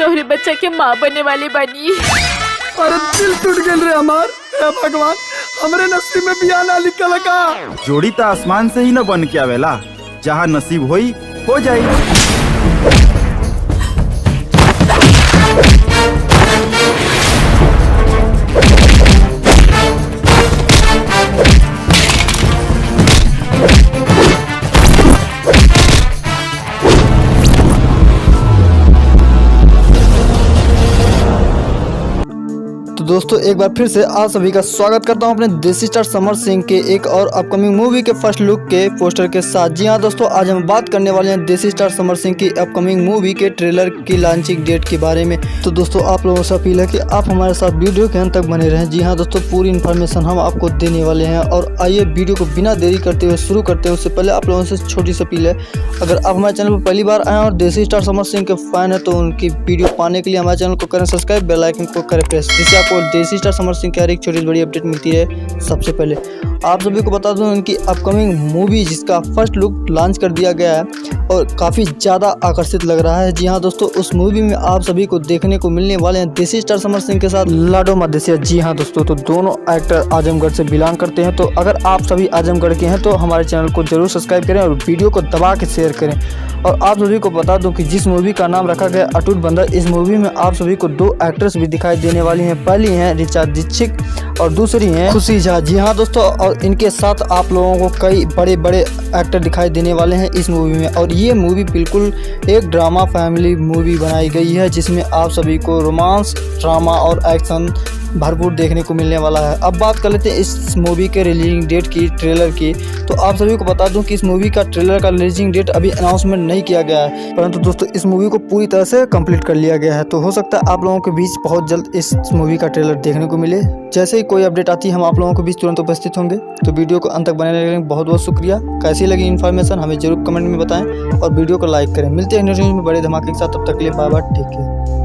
तोहरे बच्चा के माँ बनने वाली बनी। अरे दिल टूट गया रे हमार। हे भगवान, हमरे नसीब में बियाह ना लिखल का। जोड़ी तो आसमान से ही न बन के आवेला, जहाँ नसीब होई हो जाई। तो दोस्तों एक बार फिर से आप सभी का स्वागत करता हूं अपने देसी स्टार समर सिंह के एक और अपकमिंग मूवी के फर्स्ट लुक के पोस्टर के साथ। जी हां दोस्तों, आज हम बात करने वाले हैं देसी स्टार समर सिंह की अपकमिंग मूवी के ट्रेलर की लॉन्चिंग डेट के बारे में। तो दोस्तों आप लोगों से अपील है कि आप हमारे साथ वीडियो के अंत तक बने रहें। जी हाँ दोस्तों, पूरी इन्फॉर्मेशन हम आपको देने वाले हैं। और आइए वीडियो को बिना देरी करते हुए शुरू करते हैं। उससे पहले आप लोगों से छोटी सी अपील है, अगर आप हमारे चैनल पर पहली बार आए और देसी स्टार समर सिंह के फैन है तो उनकी वीडियो पाने के लिए हमारे चैनल को करें सब्सक्राइब, बेल आइकन को करें प्रेस, जिससे आपको देसी स्टार समर सिंह की हर एक छोटी बड़ी अपडेट मिलती है सबसे पहले। आप सभी को बता दूं उनकी अपकमिंग मूवी जिसका फर्स्ट लुक लॉन्च कर दिया गया है और काफ़ी ज़्यादा आकर्षित लग रहा है। जी हाँ दोस्तों, उस मूवी में आप सभी को देखने को मिलने वाले हैं देसी स्टार समर सिंह के साथ लाडो मदेसिया। जी हाँ दोस्तों, तो दोनों एक्टर आजमगढ़ से बिलोंग करते हैं। तो अगर आप सभी आजमगढ़ के हैं तो हमारे चैनल को जरूर सब्सक्राइब करें और वीडियो को दबा के शेयर करें। और आप सभी को बता दूं कि जिस मूवी का नाम रखा गया अटूट बंधन, इस मूवी में आप सभी को दो एक्ट्रेस भी दिखाई देने वाली हैं। पहली हैं ऋचा दीक्षित और दूसरी हैं खुशी झा। जी हाँ दोस्तों, और इनके साथ आप लोगों को कई बड़े बड़े एक्टर दिखाई देने वाले हैं इस मूवी में। और ये मूवी बिल्कुल एक ड्रामा फैमिली मूवी बनाई गई है जिसमें आप सभी को रोमांस, ड्रामा और एक्शन भरपूर देखने को मिलने वाला है। अब बात कर लेते हैं इस मूवी के रिलीजिंग डेट की, ट्रेलर की। तो आप सभी को बता दूं कि इस मूवी का ट्रेलर का रिलीजिंग डेट अभी अनाउंसमेंट नहीं किया गया है, परंतु दोस्तों इस मूवी को पूरी तरह से कंप्लीट कर लिया गया है। तो हो सकता है आप लोगों के बीच बहुत जल्द इस मूवी का ट्रेलर देखने को मिले। जैसे ही कोई अपडेट आती है हम आप लोगों के बीच तुरंत उपस्थित होंगे। तो वीडियो को अंत तक बने रहने के लिए बहुत बहुत शुक्रिया। कैसी लगी इन्फॉर्मेशन हमें जरूर कमेंट में बताएं और वीडियो को लाइक करें। मिलते हैं नेक्स्ट न्यूज़ में बड़े धमाके के साथ, तब तक के लिए बाय बाय, टेक केयर।